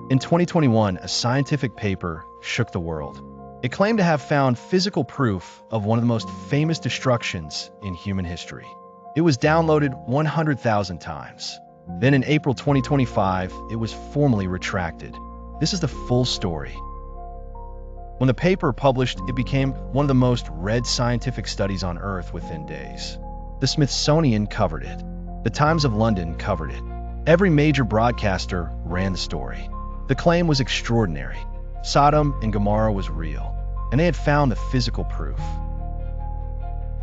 In 2021, a scientific paper shook the world. It claimed to have found physical proof of one of the most famous destructions in human history. It was downloaded 100,000 times. Then in April 2025, it was formally retracted. This is the full story. When the paper published, it became one of the most read scientific studies on Earth within days. The Smithsonian covered it. The Times of London covered it. Every major broadcaster ran the story. The claim was extraordinary. Sodom and Gomorrah was real, and they had found the physical proof.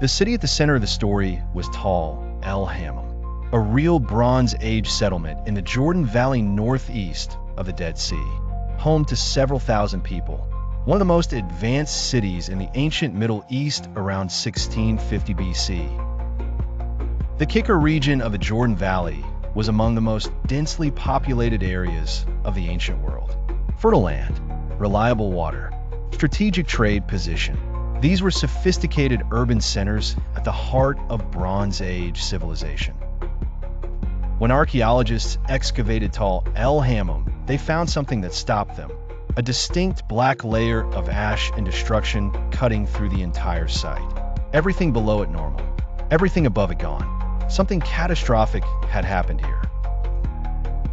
The city at the center of the story was el-Hammam, a real Bronze Age settlement in the Jordan Valley northeast of the Dead Sea, home to several thousand people, one of the most advanced cities in the ancient Middle East around 1650 BC. The Kikar region of the Jordan Valley was among the most densely populated areas of the ancient world. Fertile land, reliable water, strategic trade position. These were sophisticated urban centers at the heart of Bronze Age civilization. When archaeologists excavated tall el-Hammam, they found something that stopped them. A distinct black layer of ash and destruction cutting through the entire site. Everything below it normal, everything above it gone. Something catastrophic had happened here.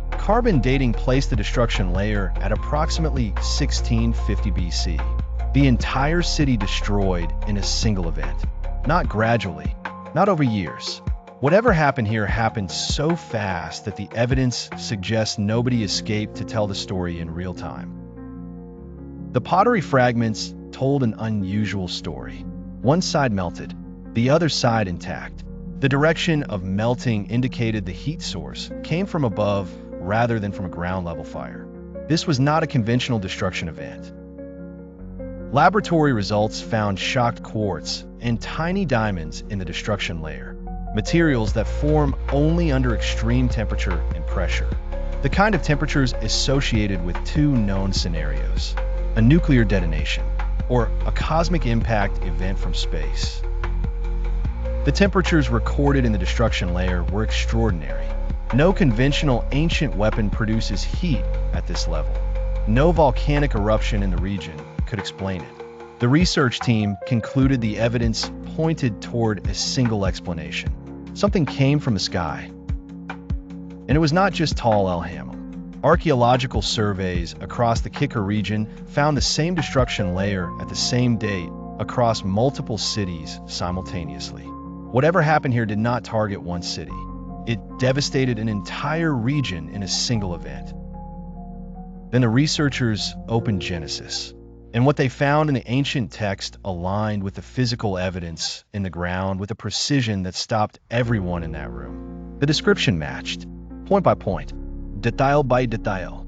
Carbon dating placed the destruction layer at approximately 1650 BC. The entire city destroyed in a single event. Not gradually, not over years. Whatever happened here happened so fast that the evidence suggests nobody escaped to tell the story in real time. The pottery fragments told an unusual story. One side melted, the other side intact. The direction of melting indicated the heat source came from above rather than from a ground-level fire. This was not a conventional destruction event. Laboratory results found shocked quartz and tiny diamonds in the destruction layer, materials that form only under extreme temperature and pressure. The kind of temperatures associated with two known scenarios: a nuclear detonation or a cosmic impact event from space. The temperatures recorded in the destruction layer were extraordinary. No conventional ancient weapon produces heat at this level. No volcanic eruption in the region could explain it. The research team concluded the evidence pointed toward a single explanation. Something came from the sky. And it was not just tall el-Hammam. Archaeological surveys across the Kikar region found the same destruction layer at the same date across multiple cities simultaneously. Whatever happened here did not target one city. It devastated an entire region in a single event. Then the researchers opened Genesis, and what they found in the ancient text aligned with the physical evidence in the ground with a precision that stopped everyone in that room. The description matched, point by point, detail by detail.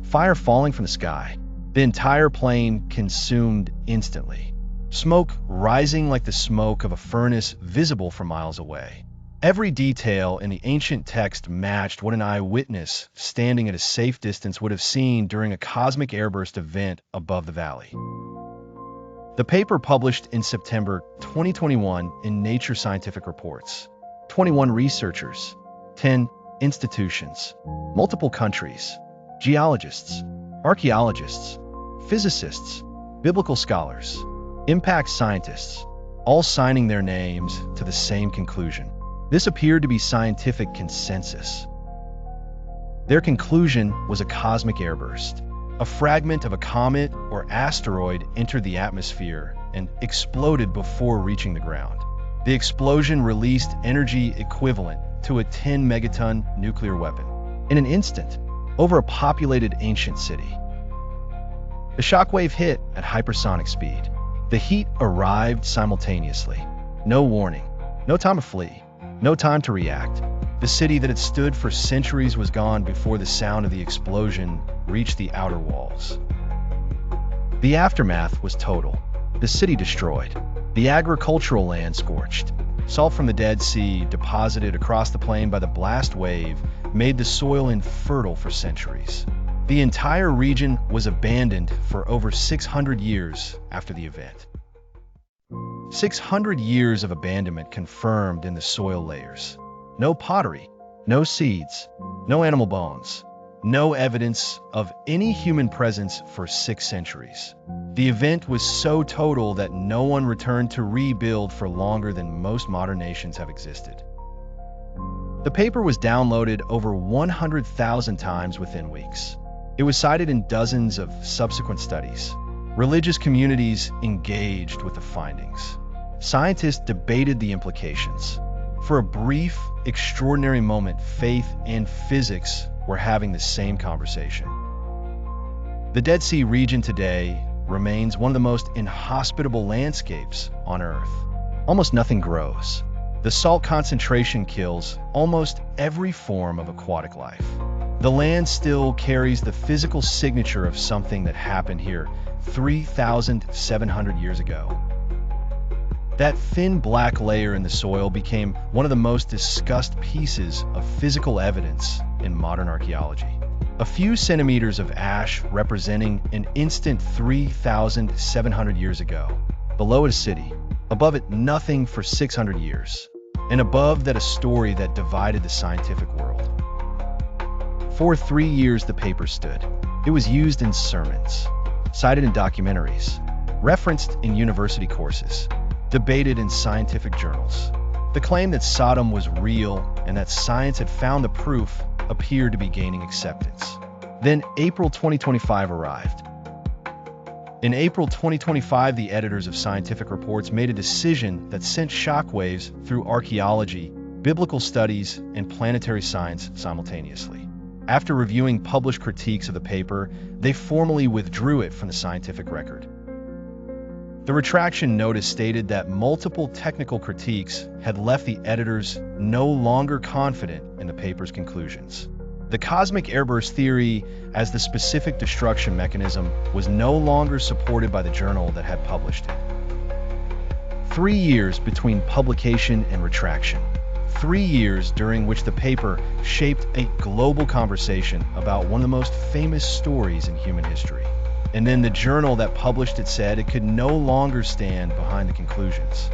Fire falling from the sky, the entire plain consumed instantly. Smoke rising like the smoke of a furnace visible from miles away. Every detail in the ancient text matched what an eyewitness standing at a safe distance would have seen during a cosmic airburst event above the valley. The paper published in September 2021 in Nature Scientific Reports. 21 researchers, 10 institutions, multiple countries, geologists, archaeologists, physicists, biblical scholars, impact scientists, all signing their names to the same conclusion. This appeared to be scientific consensus. Their conclusion was a cosmic airburst. A fragment of a comet or asteroid entered the atmosphere and exploded before reaching the ground. The explosion released energy equivalent to a 10 megaton nuclear weapon in an instant over a populated ancient city. The shockwave hit at hypersonic speed. The heat arrived simultaneously. No warning, no time to flee, no time to react. The city that had stood for centuries was gone before the sound of the explosion reached the outer walls. The aftermath was total. The city destroyed. The agricultural land scorched. Salt from the Dead Sea, deposited across the plain by the blast wave, made the soil infertile for centuries. The entire region was abandoned for over 600 years after the event. 600 years of abandonment confirmed in the soil layers. No pottery, no seeds, no animal bones, no evidence of any human presence for 6 centuries. The event was so total that no one returned to rebuild for longer than most modern nations have existed. The paper was downloaded over 100,000 times within weeks. It was cited in dozens of subsequent studies. Religious communities engaged with the findings. Scientists debated the implications. For a brief, extraordinary moment, faith and physics were having the same conversation. The Dead Sea region today remains one of the most inhospitable landscapes on Earth. Almost nothing grows. The salt concentration kills almost every form of aquatic life. The land still carries the physical signature of something that happened here 3,700 years ago. That thin black layer in the soil became one of the most discussed pieces of physical evidence in modern archaeology. A few centimeters of ash representing an instant 3,700 years ago. Below it a city. Above it nothing for 600 years. And above that a story that divided the scientific world. For 3 years the paper stood. It was used in sermons, cited in documentaries, referenced in university courses, debated in scientific journals. The claim that Sodom was real and that science had found the proof appeared to be gaining acceptance. Then April 2025 arrived. In April 2025, the editors of Scientific Reports made a decision that sent shockwaves through archaeology, biblical studies, and planetary science simultaneously. After reviewing published critiques of the paper, they formally withdrew it from the scientific record. The retraction notice stated that multiple technical critiques had left the editors no longer confident in the paper's conclusions. The cosmic airburst theory as the specific destruction mechanism was no longer supported by the journal that had published it. 3 years between publication and retraction. 3 years during which the paper shaped a global conversation about one of the most famous stories in human history. And then the journal that published it said it could no longer stand behind the conclusions.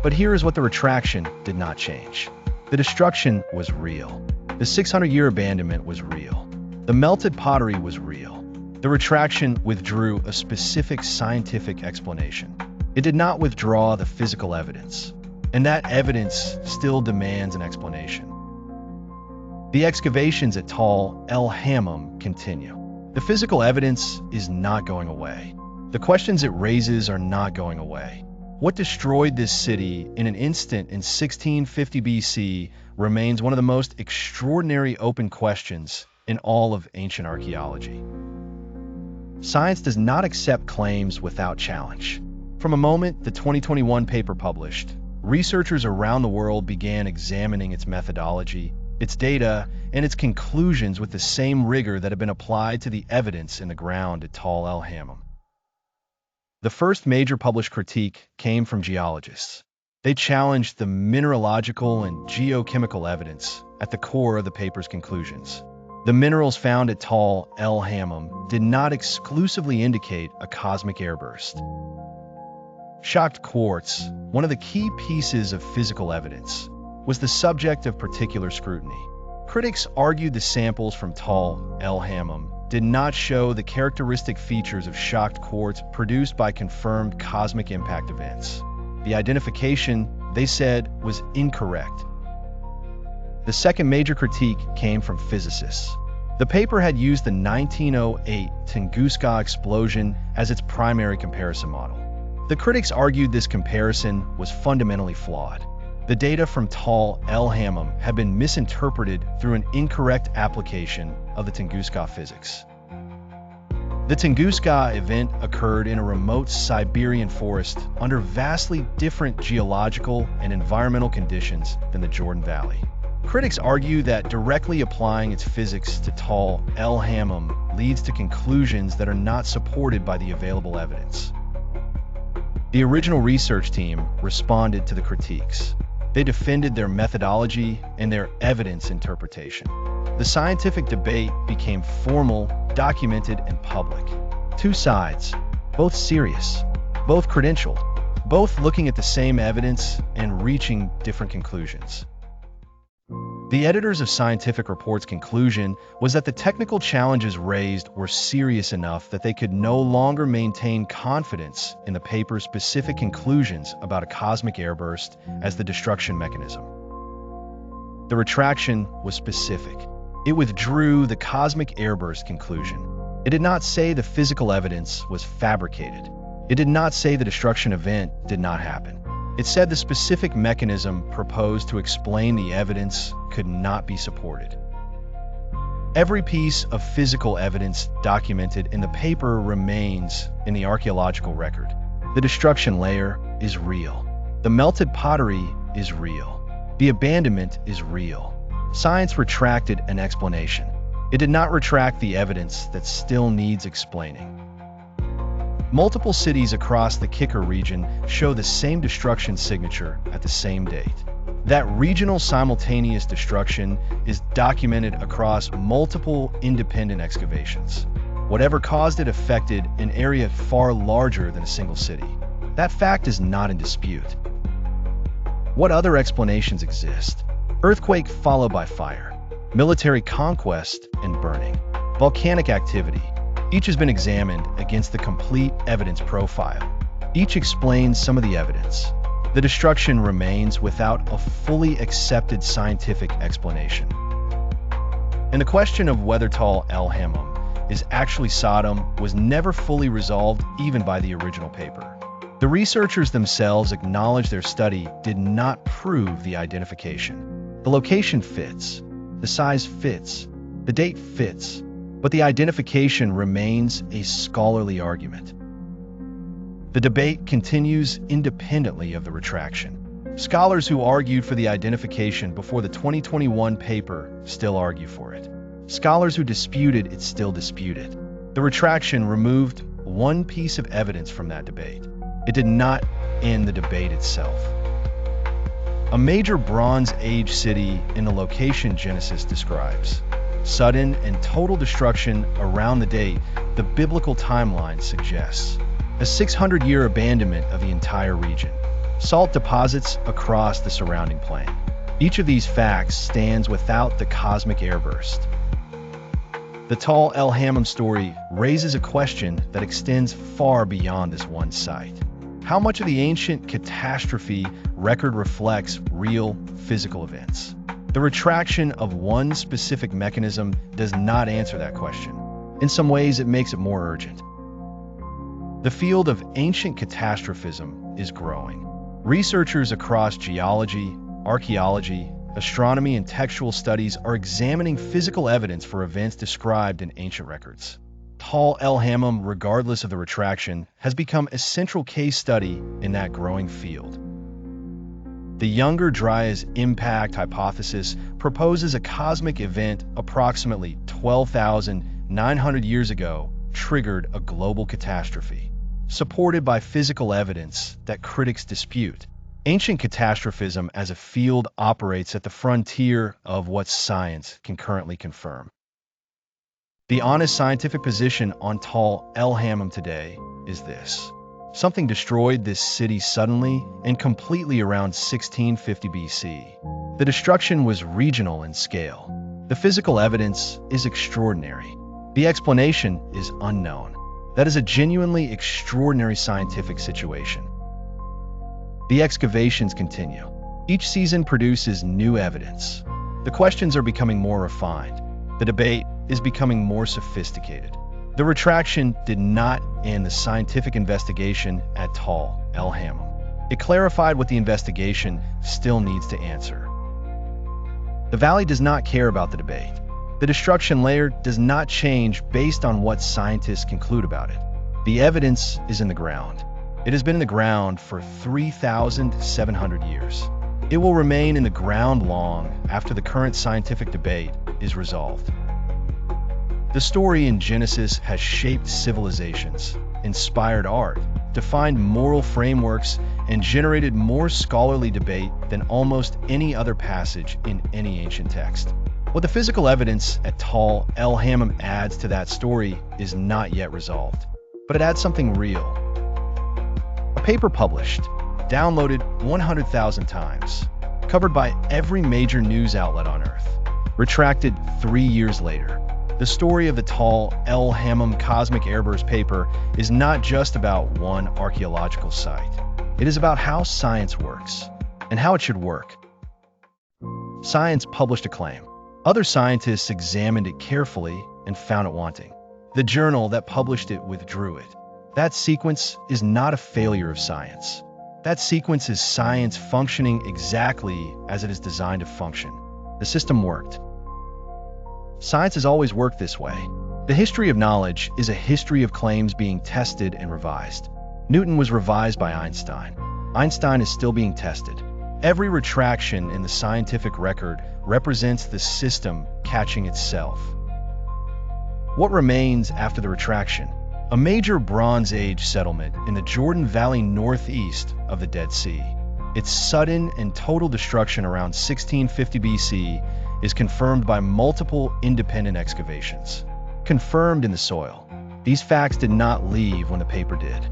But here is what the retraction did not change. The destruction was real. The 600-year abandonment was real. The melted pottery was real. The retraction withdrew a specific scientific explanation. It did not withdraw the physical evidence. And that evidence still demands an explanation. The excavations at el-Hammam continue. The physical evidence is not going away. The questions it raises are not going away. What destroyed this city in an instant in 1650 BC remains one of the most extraordinary open questions in all of ancient archaeology. Science does not accept claims without challenge. From a moment the 2021 paper published, researchers around the world began examining its methodology, its data, and its conclusions with the same rigor that had been applied to the evidence in the ground at el-Hammam. The first major published critique came from geologists. They challenged the mineralogical and geochemical evidence at the core of the paper's conclusions. The minerals found at el-Hammam did not exclusively indicate a cosmic airburst. Shocked quartz, one of the key pieces of physical evidence, was the subject of particular scrutiny. Critics argued the samples from el-Hammam did not show the characteristic features of shocked quartz produced by confirmed cosmic impact events. The identification, they said, was incorrect. The second major critique came from physicists. The paper had used the 1908 Tunguska explosion as its primary comparison model. The critics argued this comparison was fundamentally flawed. The data from el-Hammam had been misinterpreted through an incorrect application of the Tunguska physics. The Tunguska event occurred in a remote Siberian forest under vastly different geological and environmental conditions than the Jordan Valley. Critics argue that directly applying its physics to el-Hammam leads to conclusions that are not supported by the available evidence. The original research team responded to the critiques. They defended their methodology and their evidence interpretation. The scientific debate became formal, documented, and public. Two sides, both serious, both credentialed, both looking at the same evidence and reaching different conclusions. The editors of Scientific Report's conclusion was that the technical challenges raised were serious enough that they could no longer maintain confidence in the paper's specific conclusions about a cosmic airburst as the destruction mechanism. The retraction was specific. It withdrew the cosmic airburst conclusion. It did not say the physical evidence was fabricated. It did not say the destruction event did not happen. It said the specific mechanism proposed to explain the evidence could not be supported. Every piece of physical evidence documented in the paper remains in the archaeological record. The destruction layer is real. The melted pottery is real. The abandonment is real. Science retracted an explanation. It did not retract the evidence that still needs explaining. Multiple cities across the Kicker region show the same destruction signature at the same date. That regional simultaneous destruction is documented across multiple independent excavations. Whatever caused it affected an area far larger than a single city. That fact is not in dispute. What other explanations exist? Earthquake followed by fire, military conquest and burning, volcanic activity. Each has been examined against the complete evidence profile. Each explains some of the evidence. The destruction remains without a fully accepted scientific explanation. And the question of whether el-Hammam is actually Sodom was never fully resolved even by the original paper. The researchers themselves acknowledged their study did not prove the identification. The location fits, the size fits, the date fits, but the identification remains a scholarly argument. The debate continues independently of the retraction. Scholars who argued for the identification before the 2021 paper still argue for it. Scholars who disputed it still dispute it. The retraction removed one piece of evidence from that debate. It did not end the debate itself. A major Bronze Age city in the location Genesis describes. Sudden and total destruction around the date the biblical timeline suggests. A 600-year abandonment of the entire region. Salt deposits across the surrounding plain. Each of these facts stands without the cosmic airburst. The el-Hammam story raises a question that extends far beyond this one site. How much of the ancient catastrophe record reflects real physical events? The retraction of one specific mechanism does not answer that question. In some ways, it makes it more urgent. The field of ancient catastrophism is growing. Researchers across geology, archaeology, astronomy, and textual studies are examining physical evidence for events described in ancient records. El-Hammam, regardless of the retraction, has become a central case study in that growing field. The younger Dryas impact hypothesis proposes a cosmic event approximately 12,900 years ago triggered a global catastrophe, supported by physical evidence that critics dispute. Ancient catastrophism as a field operates at the frontier of what science can currently confirm. The honest scientific position on el-Hammam today is this. Something destroyed this city suddenly and completely around 1650 BC. The destruction was regional in scale. The physical evidence is extraordinary. The explanation is unknown. That is a genuinely extraordinary scientific situation. The excavations continue. Each season produces new evidence. The questions are becoming more refined. The debate is becoming more sophisticated. The retraction did not end the scientific investigation at el-Hammam. It clarified what the investigation still needs to answer. The Valley does not care about the debate. The destruction layer does not change based on what scientists conclude about it. The evidence is in the ground. It has been in the ground for 3,700 years. It will remain in the ground long after the current scientific debate is resolved. The story in Genesis has shaped civilizations, inspired art, defined moral frameworks, and generated more scholarly debate than almost any other passage in any ancient text. What the physical evidence at el-Hammam adds to that story is not yet resolved, but it adds something real. A paper published, downloaded 100,000 times. covered by every major news outlet on Earth. Retracted 3 years later. The story of the tall el-Hammam cosmic airburst paper is not just about one archaeological site. It is about how science works, and how it should work. Science published a claim. Other scientists examined it carefully and found it wanting. The journal that published it withdrew it. That sequence is not a failure of science. That sequence is science functioning exactly as it is designed to function. The system worked. Science has always worked this way. The history of knowledge is a history of claims being tested and revised. Newton was revised by Einstein. Einstein is still being tested. Every retraction in the scientific record represents the system catching itself. What remains after the retraction? A major Bronze Age settlement in the Jordan Valley northeast of the Dead Sea. Its sudden and total destruction around 1650 BC is confirmed by multiple independent excavations. Confirmed in the soil. These facts did not leave when the paper did.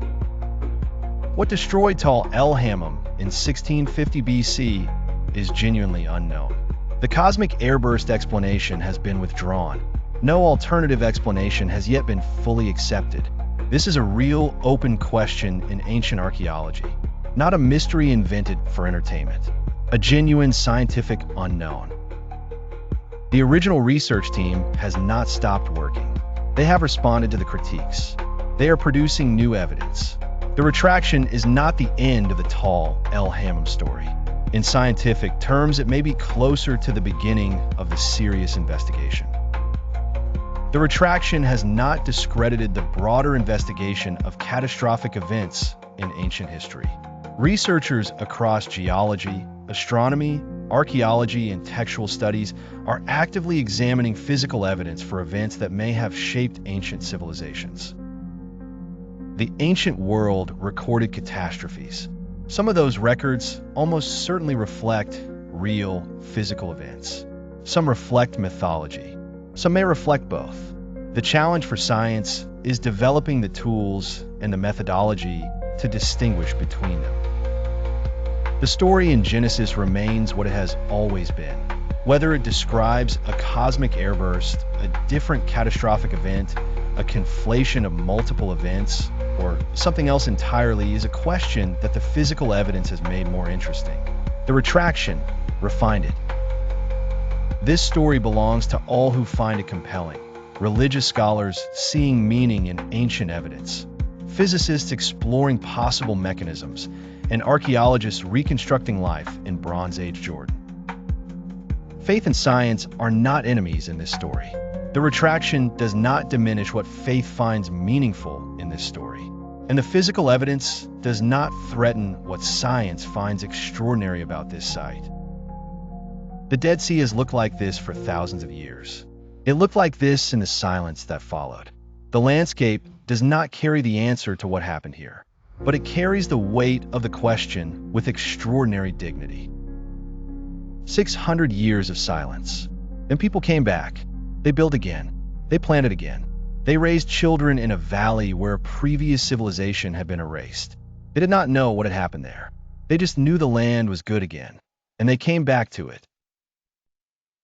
What destroyed tall el-Hammam in 1650 BC is genuinely unknown. The cosmic airburst explanation has been withdrawn. No alternative explanation has yet been fully accepted. This is a real open question in ancient archaeology, not a mystery invented for entertainment, a genuine scientific unknown. The original research team has not stopped working. They have responded to the critiques. They are producing new evidence. The retraction is not the end of the tall el-Hammam story. In scientific terms, it may be closer to the beginning of the serious investigation. The retraction has not discredited the broader investigation of catastrophic events in ancient history. Researchers across geology, astronomy, archaeology, and textual studies are actively examining physical evidence for events that may have shaped ancient civilizations. The ancient world recorded catastrophes. Some of those records almost certainly reflect real physical events. Some reflect mythology. Some may reflect both. The challenge for science is developing the tools and the methodology to distinguish between them. The story in Genesis remains what it has always been. Whether it describes a cosmic airburst, a different catastrophic event, a conflation of multiple events, or something else entirely is a question that the physical evidence has made more interesting. The retraction refined it. This story belongs to all who find it compelling. Religious scholars seeing meaning in ancient evidence. Physicists exploring possible mechanisms. And archaeologists reconstructing life in Bronze Age Jordan. Faith and science are not enemies in this story. The retraction does not diminish what faith finds meaningful in this story. And the physical evidence does not threaten what science finds extraordinary about this site. The Dead Sea has looked like this for thousands of years. It looked like this in the silence that followed. The landscape does not carry the answer to what happened here, but it carries the weight of the question with extraordinary dignity. 600 years of silence. Then people came back. They built again. They planted again. They raised children in a valley where a previous civilization had been erased. They did not know what had happened there. They just knew the land was good again, and they came back to it.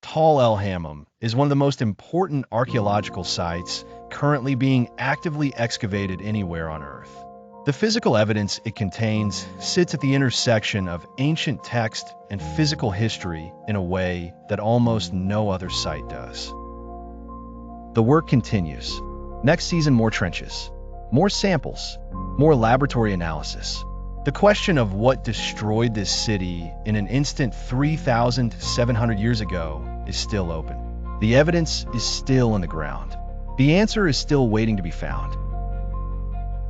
Tall el-Hammam is one of the most important archaeological sites currently being actively excavated anywhere on Earth. The physical evidence it contains sits at the intersection of ancient text and physical history in a way that almost no other site does. The work continues. Next season, more trenches, more samples, more laboratory analysis. The question of what destroyed this city in an instant 3,700 years ago is still open. The evidence is still in the ground. The answer is still waiting to be found.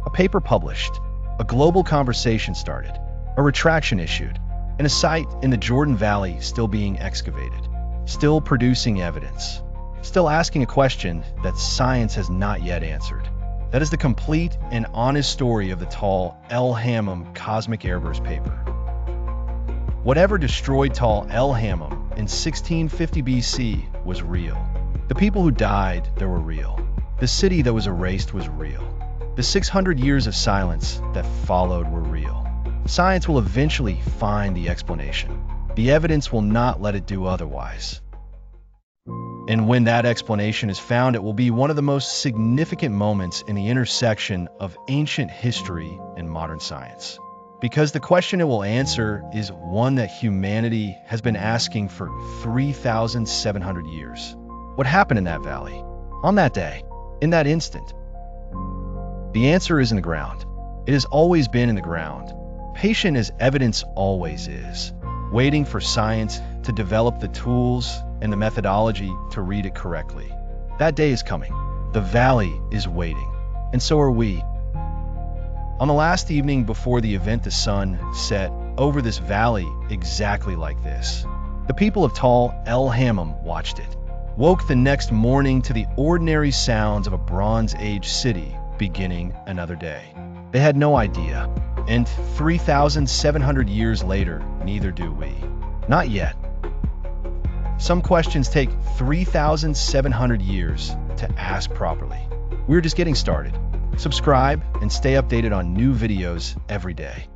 A paper published, a global conversation started, a retraction issued, and a site in the Jordan Valley still being excavated, still producing evidence, still asking a question that science has not yet answered. That is the complete and honest story of the tall el-Hammam cosmic airburst paper. Whatever destroyed tall el-Hammam in 1650 BC was real. The people who died there were real. The city that was erased was real. The 600 years of silence that followed were real. Science will eventually find the explanation. The evidence will not let it do otherwise. And when that explanation is found, it will be one of the most significant moments in the intersection of ancient history and modern science. Because the question it will answer is one that humanity has been asking for 3,700 years. What happened in that valley? On that day? In that instant? The answer is in the ground. It has always been in the ground, patient as evidence always is, waiting for science to develop the tools and the methodology to read it correctly. That day is coming. The valley is waiting, and so are we. On the last evening before the event, the sun set over this valley exactly like this. The people of tall el-Hammam watched it, woke the next morning to the ordinary sounds of a Bronze Age city beginning another day. They had no idea, and 3,700 years later, neither do we. Not yet. Some questions take 3,700 years to ask properly. We're just getting started. Subscribe and stay updated on new videos every day.